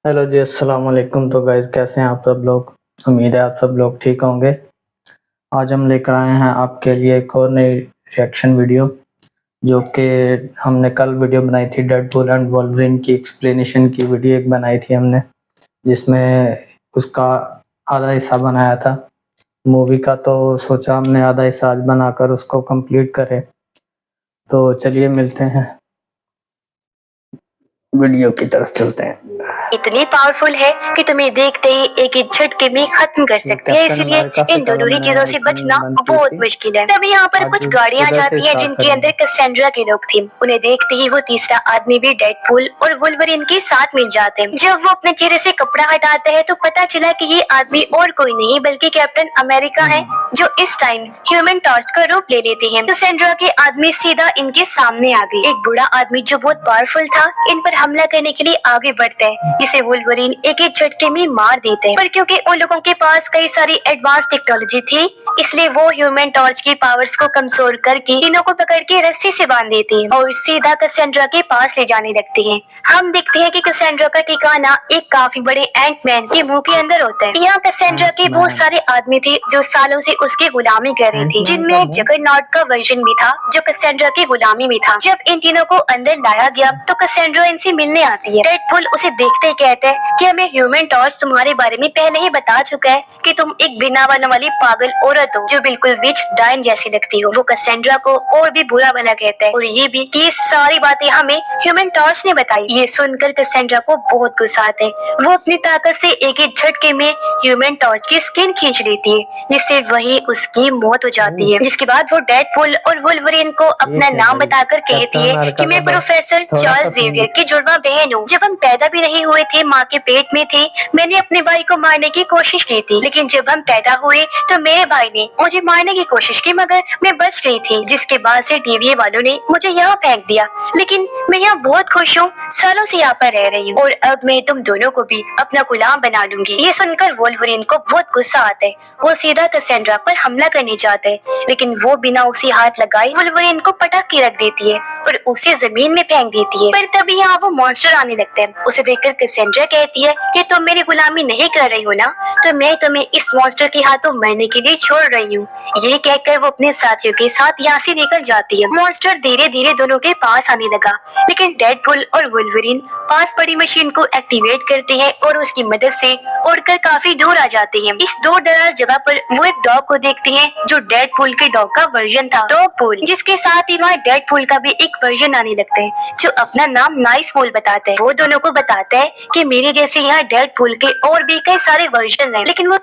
Hello जी, अस्सलाम वालेकुम। तो गाइस, कैसे हैं आप सब लोग? उम्मीद है आप सब लोग ठीक होंगे। आज हम लेकर आए हैं आपके लिए एक और नई रिएक्शन वीडियो, जो कि हमने कल वीडियो बनाई थी। डेडपूल एंड वोल्वरिन की एक्सप्लेनेशन की वीडियो एक बनाई थी हमने, जिसमें उसका आधा हिस्सा बनाया था मूवी का। तो सोचा हमने आधा हिस्सा आज बनाकर उसको कंप्लीट करें। तो चलिए मिलते हैं, वीडियो की तरफ चलते हैं। इतनी पावरफुल है कि तुम्हें देखते ही एक ही झटके में खत्म कर सकती है, इसलिए इन दोनों ही चीजों से बचना बहुत मुश्किल है। तभी यहाँ पर कुछ गाड़ियाँ जाती हैं जिनके अंदर कैसेंड्रा के लोग थे। उन्हें देखते ही वो तीसरा आदमी भी डेडपूल और वुल्वरिन के साथ मिल जाते हैं। जब वो अपने चेहरे से कपड़ा हटाते हैं तो पता चला कि ये आदमी और कोई नहीं बल्कि कैप्टन अमेरिका है, जो इस टाइम ह्यूमन टॉर्च का रूप ले लेते हैं। कैसेंड्रा के आदमी सीधा इनके सामने आ गए। एक बूढ़ा आदमी जो बहुत पावरफुल था इन पर हमला करने के लिए आगे बढ़ता है, जिसे वुल्वरिन एक ही झटके में मार देते हैं। पर क्योंकि उन लोगों के पास कई सारी एडवांस टेक्नोलॉजी थी, इसलिए वो ह्यूमन टॉर्च की पावर्स को कमजोर करके तीनों को पकड़ के रस्सी से बांध देते हैं और सीधा कैसेंड्रा के पास ले जाने लगते हैं। हम देखते हैं कि कैसेंड्रा का ठिकाना एक काफी बड़े एंटमैन के मुंह के अंदर होता है। यहाँ कैसेंड्रा के बहुत सारे आदमी थे जो सालों से उसकी गुलामी कर रहे थे, जिनमें जगरनॉट का वर्जन भी था जो कैसेंड्रा की गुलामी में था। जब इन तीनों को अंदर लाया गया तो कैसेंड्रा इनसे मिलने आती है। डेडपूल उसे देखते ही कहते हैं कि हमें ह्यूमन टॉर्च तुम्हारे बारे में पहले ही बता चुका है कि तुम एक बिना बनने वाली पागल औरत हो जो बिल्कुल विच डाइन जैसी लगती हो। वो कैसेंड्रा को और भी बुरा भला कहता है और ये भी कि ये सारी बातें हमें ह्यूमन टॉर्च ने बताई। ये सुनकर कैसेंड्रा को बहुत गुस्सा आता है। वो अपनी ताकत से एक ही झटके में ह्यूमन टॉर्च की स्किन खींच लेती है, जिससे वही उसकी मौत हो जाती है। जिसके बाद वो डेडपूल और वुल्वरिन को अपना नाम बताकर कहती है कि मैं प्रोफेसर चार्ल्स जेवियर की जुड़वा बहन हूँ। जब हम पैदा भी नहीं हुए थे, माँ के पेट में थे, मैंने अपने भाई को मारने की कोशिश की थी, लेकिन जब हम पैदा हुए तो मेरे भाई ने मुझे मारने की कोशिश की, मगर मैं बच गई थी। जिसके बाद से टीवीए वालों ने मुझे यहाँ फेंक दिया, लेकिन मैं यहाँ बहुत खुश हूँ, सालों से यहाँ पर रह रही हूँ और अब मैं तुम दोनों को भी अपना गुलाम बना लूंगी। ये सुनकर वुल्वरिन को बहुत गुस्सा आता है। वो सीधा कैसेंड्रा पर हमला करने जाता है, लेकिन वो बिना उसे हाथ लगाए वुल्वरिन को पटक के रख देती है और उसे जमीन में फेंक देती है। पर तभी यहाँ वो मॉन्स्टर आने लगता है। उसे देखकर कैसेंड्रा कहती है कि तुम मेरी गुलामी नहीं कर रही हो ना, तो मैं तुम्हें इस मॉन्स्टर के हाथों मरने के लिए छोड़ रही हूँ। ये कहकर वो अपने साथियों के साथ यहाँ से निकल जाती है। मॉन्स्टर धीरे धीरे दोनों के पास आने लगा, लेकिन डेडपूल और वुल्वरिन पास पड़ी मशीन को एक्टिवेट करते हैं और उसकी मदद से उड़कर काफी दूर आ जाते हैं। इस दूर दराज जगह पर वो एक डॉग को देखते हैं जो डेडपूल के डॉग का वर्जन था, डॉगपूल। जिसके साथ ही वहाँ डेडपूल का भी एक वर्जन आने लगता है जो अपना नाम नाइसपूल बताता है। वो दोनों को बताता है कि मेरे जैसे यहाँ डेडपूल के और भी कई सारे वर्जन हैं, लेकिन वो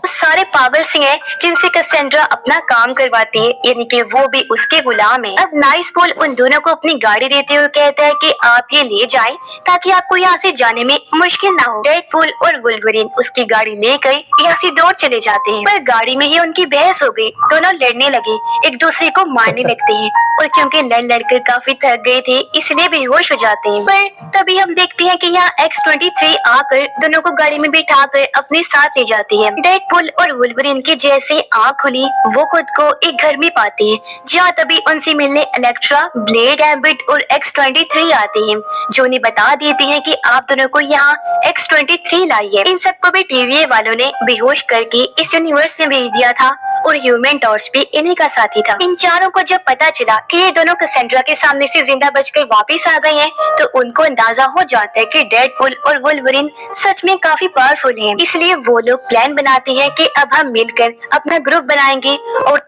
सारे पागल से हैं जिनसे कैसेंड्रा अपना काम करवाती है, यानी कि वो भी उसके गुलाम है। अब नाइसपूल उन दोनों को अपनी गाड़ी देते हुए कहता है कि आप ये ले जाएं ताकि आपको यहाँ से जाने में मुश्किल ना हो। डेडपूल और वुल्वरिन उसकी गाड़ी लेकर यहाँ से दौड़ चले जाते हैं, पर गाड़ी में ही उनकी बहस हो गई। दोनों लड़ने लगे, एक दूसरे को मारने लगते हैं और क्योंकि लड़ लड़कर काफी थक गए थे इसलिए बेहोश हो जाते हैं। पर तभी हम देखते हैं कि यहाँ X-23 आकर दोनों को गाड़ी में बिठाकर अपने साथ ले जाती है। डेडपूल और वुल्वरिन की जैसे आँख खुली वो खुद को एक घर में पाते हैं, जहाँ तभी उनसे मिलने इलेक्ट्रा, ब्लेड, गैम्बिट और X-23 आते हैं, जो उन्हें बता देते हैं कि आप दोनों को यहाँ X-23 लाई है। इन सबको भी टीवीए वालों ने बेहोश करके इस यूनिवर्स में भेज दिया था और ह्यूमन टॉर्च भी इन्हीं का साथी था। इन चारों को जब पता चला कि ये दोनों कैसेंड्रा के सामने से जिंदा बचकर वापस आ गए हैं, तो उनको अंदाजा हो जाता है कि डेडपूल और वुल्वरिन सच में काफी पावरफुल हैं। इसलिए वो लोग प्लान बनाते हैं कि अब हम मिलकर अपना ग्रुप बनाएंगे और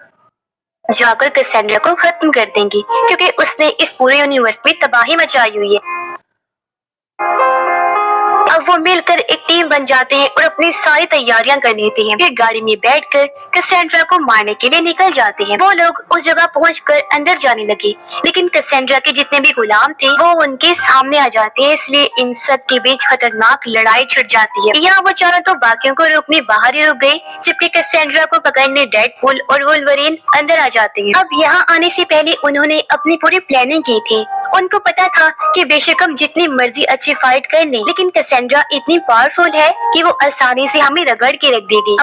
जाकर कैसेंड्रा को खत्म कर देंगे, क्योंकि उसने इस पूरे यूनिवर्स में तबाही मचाई हुई है। अब वो मिलकर एक टीम बन जाते हैं और अपनी सारी तैयारियां कर लेते हैं। फिर गाड़ी में बैठकर कैसेंड्रा को मारने के लिए निकल जाते हैं। वो लोग उस जगह पहुंचकर अंदर जाने लगे, लेकिन कैसेंड्रा के जितने भी गुलाम थे वो उनके सामने आ जाते हैं, इसलिए इन सब के बीच खतरनाक लड़ाई छिड़ जाती है। यहाँ वो चारों तो बाकियों को रोकने बाहर ही रुक गए, जबकि कैसेंड्रा को पकड़ने डेडपूल और वुल्वरिन अंदर आ जाते हैं। अब यहाँ आने से पहले उन्होंने अपनी पूरी प्लानिंग की थी। उनको पता था कि बेशक हम जितनी मर्जी अच्छी फाइट कर लें, लेकिन कैसेंड्रा इतनी पावरफुल है कि वो आसानी से हमें रगड़ के रख देगी।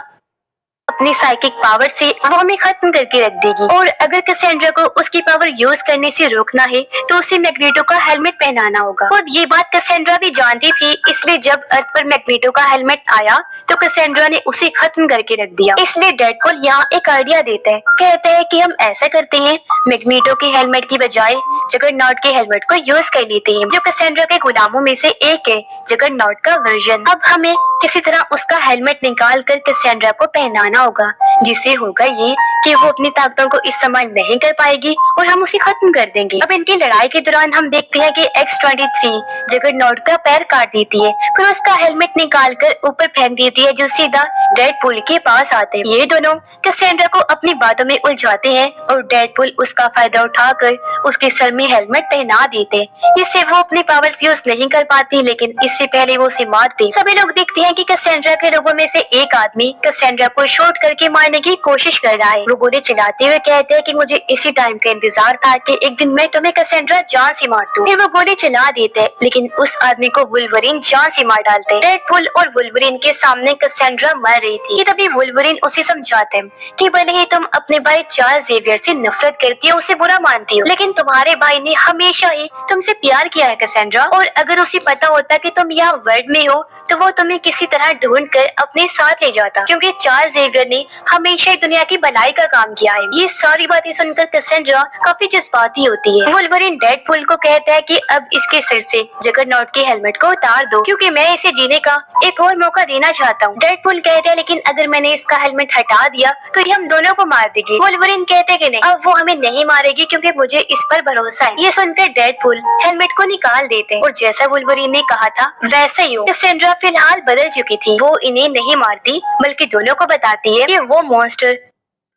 अपनी साइकिक पावर से वो हमें खत्म करके रख देगी। और अगर कैसेंड्रा को उसकी पावर यूज करने से रोकना है तो उसे मैग्नेटो का हेलमेट पहनाना होगा। और ये बात कैसेंड्रा भी जानती थी, इसलिए जब अर्थ पर मैग्नेटो का हेलमेट आया तो कैसेंड्रा ने उसे खत्म करके रख दिया। इसलिए डेडपूल यहाँ एक आइडिया देता है, कहता है कि हम ऐसा करते हैं, मैग्नेटो के हेलमेट की बजाय जगरनॉट के हेलमेट को यूज कर लेते हैं, जो कैसेंड्रा के गुलामों में से एक है, जगरनॉट का वर्जन। अब हमें किसी तरह उसका हेलमेट निकाल कर कैसेंड्रा को पहनाना होगा, जिससे होगा ये कि वो अपनी ताकतों को इस्तेमाल नहीं कर पाएगी और हम उसे खत्म कर देंगे। अब इनकी लड़ाई के दौरान हम देखते हैं कि X-23 जगरनॉट का पैर काट देती है, फिर उसका हेलमेट निकाल कर ऊपर फेंक देती है, जो सीधा डेडपूल के पास आते हैं। ये दोनों कैसेंड्रा को अपनी बातों में उलझाते हैं और डेडपूल उसका फायदा उठाकर उसके सर में हेलमेट पहना देते हैं, जिससे वो अपनी पावर्स यूज नहीं कर पाती, लेकिन इससे पहले वो उसे मारते। सभी लोग देखते हैं कि कैसेंड्रा के लोगों में से एक आदमी कैसेंड्रा को शॉट करके मारने की कोशिश कर रहा है। वो गोली चलाते हुए कहते हैं कि मुझे इसी टाइम का इंतजार था कि एक दिन मैं तुम्हें कैसेंड्रा जान से मार दूं। फिर वो गोली चला देते हैं, लेकिन उस आदमी को वुल्वरीन जान से मार डालते हैं। डेडपूल और वुल्वरीन के सामने कैसेंड्रा मर रही थी। तभी वुल्वरीन उसे समझाते हैं कि भले ही तुम अपने भाई चार्ल्स जेवियर से नफरत करती हो, उसे बुरा मानती हो, लेकिन तुम्हारे भाई ने हमेशा ही तुमसे प्यार किया है कैसेंड्रा, और अगर उसे पता होता कि तुम यहाँ वर्ल्ड में हो तो वो तुम्हें किसी तरह ढूंढ कर अपने साथ ले जाता, क्योंकि चार्ल्स जेवियर ने हमेशा ही दुनिया की भलाई का काम किया है। ये सारी बातें सुनकर कैसेंड्रा काफी जज्बाती होती है। वुल्वरीन डेडपूल को कहता है कि अब इसके सिर से जगरनॉट के हेलमेट को उतार दो, क्योंकि मैं इसे जीने का एक और मौका देना चाहता हूँ। डेडपूल कहते हैं लेकिन अगर मैंने इसका हेलमेट हटा दिया तो ये हम दोनों को मार देगी। वुल्वरीन कहते हैं कि नहीं, अब वो हमें नहीं मारेगी क्योंकि मुझे इस पर भरोसा है। ये सुनकर डेडपूल हेलमेट को निकाल देते हैं और जैसा वुल्वरीन ने कहा था वैसा ही हो। कैसेंड्रा फिलहाल बदल चुकी थी, वो इन्हें नहीं मारती बल्कि दोनों को बताती है कि वो मॉन्स्टर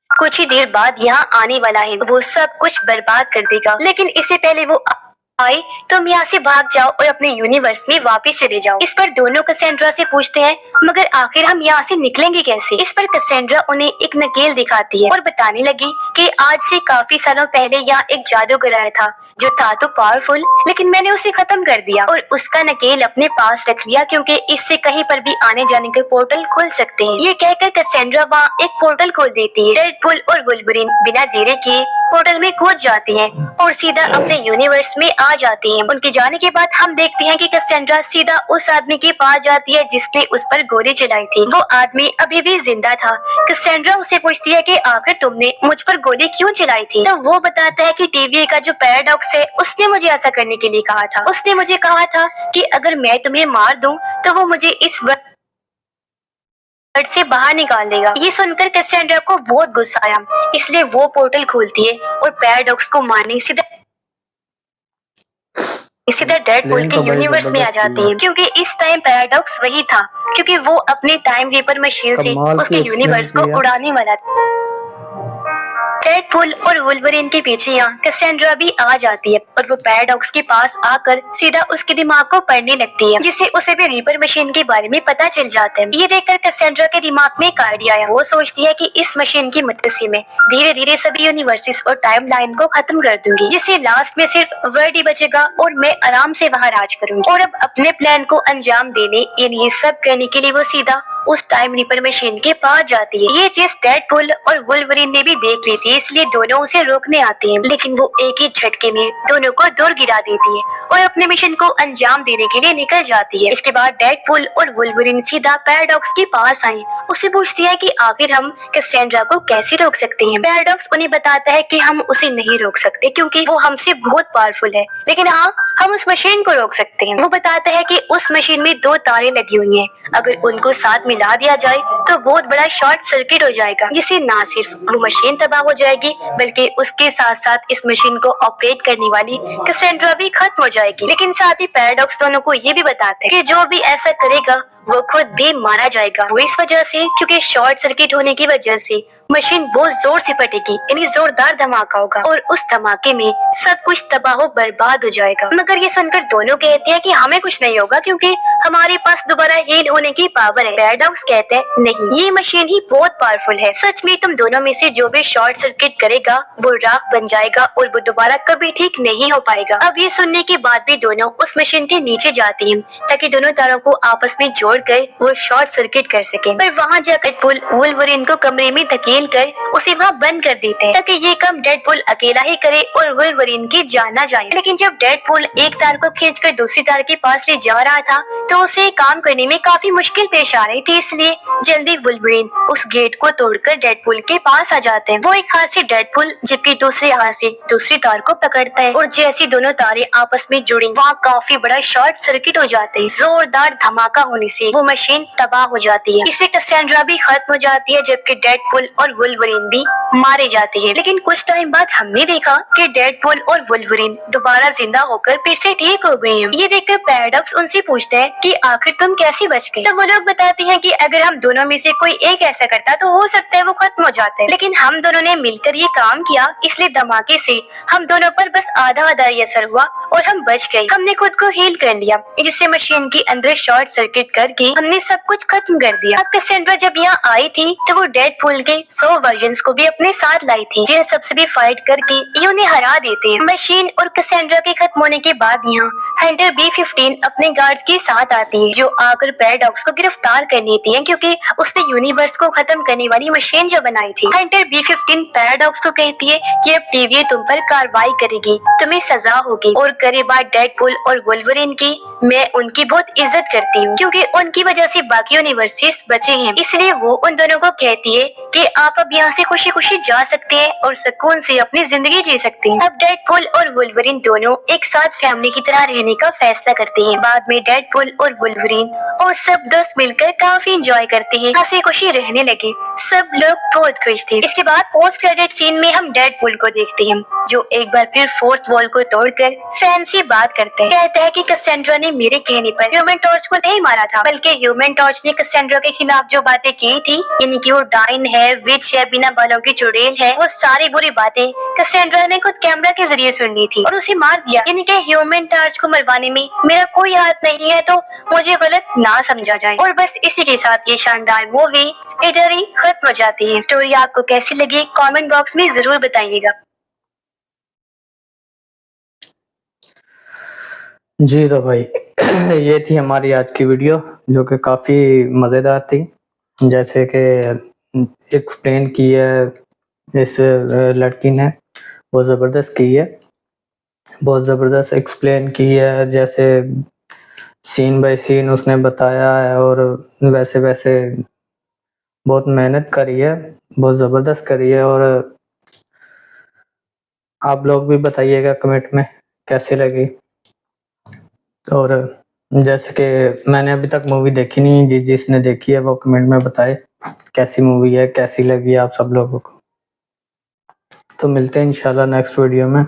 कुछ ही देर बाद यहाँ आने वाला है, वो सब कुछ बर्बाद कर देगा, लेकिन इससे पहले वो आए तुम यहाँ से भाग जाओ और अपने यूनिवर्स में वापस चले जाओ। इस पर दोनों कैसेंड्रा से पूछते हैं मगर आखिर हम यहाँ से निकलेंगे कैसे। इस पर कैसेंड्रा उन्हें एक नकेल दिखाती है और बताने लगी कि आज से काफी सालों पहले यहाँ एक जादूगर आया था जो था तो पावरफुल, लेकिन मैंने उसे खत्म कर दिया और उसका नकेल अपने पास रख लिया, क्योंकि इससे कहीं पर भी आने जाने के पोर्टल खुल सकते हैं। ये कहकर कैसेंड्रा वहाँ एक पोर्टल खोल देती है। डेडपूल और वुल्वरीन बिना देरी किए पोर्टल में कूद जाती हैं और सीधा अपने यूनिवर्स में आ जाती हैं। उनके जाने के बाद हम देखते हैं कि कैसेंड्रा सीधा उस आदमी के पास जाती है जिसने उस पर गोली चलाई थी। वो आदमी अभी भी जिंदा था। कैसेंड्रा उसे पूछती है कि आखिर तुमने मुझ पर गोली क्यों चलाई थी, तो वो बताता है कि टीवी का जो पैराडॉक्स है उसने मुझे ऐसा करने के लिए कहा था। उसने मुझे कहा था कि अगर मैं तुम्हें मार दूं तो वो मुझे इस वर्ल्ड से बाहर निकाल देगा। ये सुनकर कैसेंड्रा को बहुत गुस्सा आया, इसलिए वो पोर्टल खोलती है और पैराडॉक्स को मारने सीधा डेडपूल के यूनिवर्स में आ जाती है, क्योंकि इस टाइम पैराडॉक्स वही था, क्योंकि वो अपने टाइम रीपर मशीन से उसके यूनिवर्स को उड़ाने वाला था। डेडपूल और वुल्वरीन के पीछे यहाँ कैसेंड्रा भी आ जाती है और वो पैराडॉक्स के पास आकर सीधा उसके दिमाग को पढ़ने लगती है, जिससे उसे भी रीपर मशीन के बारे में पता चल जाता है। ये देखकर कैसेंड्रा के दिमाग में एक आइडिया आया। वो सोचती है कि इस मशीन की मदद से मैं धीरे धीरे सभी यूनिवर्सेस और टाइम लाइन को खत्म कर दूंगी, जिससे लास्ट में सिर्फ वर्ल्ड ही बचेगा और मैं आराम से वहाँ राज करूंगी। और अब अपने प्लान को अंजाम देने ये सब करने के लिए वो सीधा उस टाइम रीपर मशीन के पास जाती है। ये चीज डेडपूल और वुल्वरीन ने भी देख ली थी, इसलिए दोनों उसे रोकने आते हैं, लेकिन वो एक ही झटके में दोनों को दूर गिरा देती है और अपने मिशन को अंजाम देने के लिए निकल जाती है। इसके बाद डेडपूल और वुल्वरीन सीधा पैराडॉक्स के पास आए। उसे पूछती है कि आखिर हम कैसेंड्रा को कैसे रोक सकते हैं। पैराडॉक्स उन्हें बताता है कि हम उसे नहीं रोक सकते क्योंकि वो हमसे बहुत पावरफुल है, लेकिन हाँ हम उस मशीन को रोक सकते हैं। वो बताता है कि उस मशीन में 2 तारें लगी हुई हैं, अगर उनको साथ मिला दिया जाए तो बहुत बड़ा शॉर्ट सर्किट हो जाएगा, जिससे ना सिर्फ वो मशीन तबाह हो जाएगी बल्कि उसके साथ साथ इस मशीन को ऑपरेट करने वाली कैसेंड्रा भी खत्म हो जाएगी। लेकिन साथ ही पैराडॉक्स दोनों को ये भी बताते हैं कि जो भी ऐसा करेगा वो खुद भी मारा जाएगा। वो इस वजह से क्योंकि शॉर्ट सर्किट होने की वजह से मशीन बहुत जोर से फटेगी, यानी जोरदार धमाका होगा और उस धमाके में सब कुछ तबाह बर्बाद हो जाएगा। मगर ये सुनकर दोनों कहते हैं कि हमें कुछ नहीं होगा क्योंकि हमारे पास दोबारा हील होने की पावर है। पैराडॉक्स कहते हैं नहीं, ये मशीन ही बहुत पावरफुल है। सच में तुम दोनों में से जो भी शॉर्ट सर्किट करेगा वो राख बन जाएगा और वो दोबारा कभी ठीक नहीं हो पाएगा। अब ये सुनने के बाद भी दोनों उस मशीन के नीचे जाती हैं ताकि दोनों तारों को आपस में जोड़कर वो शॉर्ट सर्किट कर सके। पर वहाँ जाकर डेडपूल वुल्वरीन को कमरे में धकेल कर उसे वहाँ बंद कर देते हैं ताकि ये काम डेडपूल अकेला ही करे और वुल्वरीन की जान न जाए। लेकिन जब डेडपूल एक तार को खींचकर दूसरी तार के पास ले जा रहा था तो उसे काम करने में काफी मुश्किल पेश आ रही थी, इसलिए जल्दी वुल्वरीन उस गेट को तोड़कर डेडपूल के पास आ जाते हैं। वो एक हाथ से डेडपूल जबकि दूसरे हाथ से दूसरी तार को पकड़ता है और जैसी दोनों तारें आपस में जुड़ी वहाँ काफी बड़ा शॉर्ट सर्किट हो जाते हैं। जोरदार धमाका होने से वो मशीन तबाह हो जाती है। इससे कैसेंड्रा भी खत्म हो जाती है जबकि डेडपूल और वुल्वरीन भी मारे जाते हैं। लेकिन कुछ टाइम बाद हमने देखा कि डेडपूल और वुल्वरीन दोबारा जिंदा होकर फिर से ठीक हो गए हैं। ये देखकर पैराडॉक्स उनसे पूछते हैं कि आखिर तुम कैसे बच गए? तो वो लोग बताते हैं कि अगर हम दोनों में से कोई एक ऐसा करता तो हो सकता है वो खत्म हो जाते, लेकिन हम दोनों ने मिलकर ये काम किया, इसलिए धमाके से हम दोनों पर बस आधा ही असर हुआ और हम बच गए। हमने खुद को हील कर लिया, जिससे मशीन के अंदर शॉर्ट सर्किट करके हमने सब कुछ खत्म कर दिया। अब कैसेंड्रा जब यहाँ आई थी तो वो डेडपूल के 100 वर्जन्स को भी अपने साथ लाई थी, जिन्हें सबसे भी फाइट करके ये उन्हें हरा देते हैं। मशीन और कैसेंड्रा के खत्म होने के बाद यहाँ हंटर B-15 अपने गार्ड्स के साथ आती है, जो आकर पैराडॉक्स को गिरफ्तार कर लेती है क्योंकि उसने यूनिवर्स को खत्म करने वाली मशीन जो बनाई थी। हंटर B-15 पैराडॉक्स को कहती है कि अब टीवी तुम पर कार्रवाई करेगी, तुम्हें सजा होगी, और करे बाद डेडपूल और वुल्वरीन की मैं उनकी बहुत इज्जत करती हूँ क्योंकि उनकी वजह से बाकी यूनिवर्सेस बचे हैं। इसलिए वो उन दोनों को कहती है कि आप अब यहाँ से खुशी खुशी जा सकते हैं और सुकून से अपनी जिंदगी जी सकते हैं। अब डेडपूल और वुल्वरीन दोनों एक साथ फैमिली की तरह रहने का फैसला करते हैं। बाद में डेडपूल और वुल्वरीन और सब दोस्त मिलकर काफी एंजॉय करते हैं, हंसी खुशी रहने लगे, सब लोग बहुत खुश थे। इसके बाद पोस्ट क्रेडिट सीन में हम डेडपूल को देखते हैं जो एक बार फिर फोर्थ वॉल को तोड़कर फैन से बात करते हैं। कहता है कि कैसेंड्रा ने मेरे कहने पर ह्यूमन टॉर्च को नहीं मारा था, बल्कि ह्यूमन टॉर्च ने कैसेंड्रा के खिलाफ जो बातें की थी, यानी कि वो डाइन है, विच है, बिना बालों की चुड़ैल है, वो सारी बुरी बातें कैसेंड्रा ने खुद कैमरा के जरिए सुन ली थी और उसे मार दिया। यानी कि ह्यूमन टॉर्च को मरवाने में मेरा कोई हाथ नहीं है, तो मुझे गलत ना समझा जाए। और बस इसी के साथ ये शानदार मूवी इधर ही खत्म हो जाती है। स्टोरी आपको कैसी लगी कमेंट बॉक्स में जरूर बताइएगा। जी तो भाई ये थी हमारी आज की वीडियो जो कि काफ़ी मज़ेदार थी। जैसे कि एक्सप्लेन की है इस लड़की ने, बहुत ज़बरदस्त की है, बहुत ज़बरदस्त एक्सप्लेन की है, जैसे सीन बाय सीन उसने बताया है और वैसे वैसे बहुत मेहनत करी है, बहुत ज़बरदस्त करी है। और आप लोग भी बताइएगा कमेंट में कैसी लगी। और जैसे कि मैंने अभी तक मूवी देखी नहीं, जिसने देखी है वो कमेंट में बताए कैसी मूवी है, कैसी लगी आप सब लोगों को। तो मिलते हैं इंशाल्लाह नेक्स्ट वीडियो में।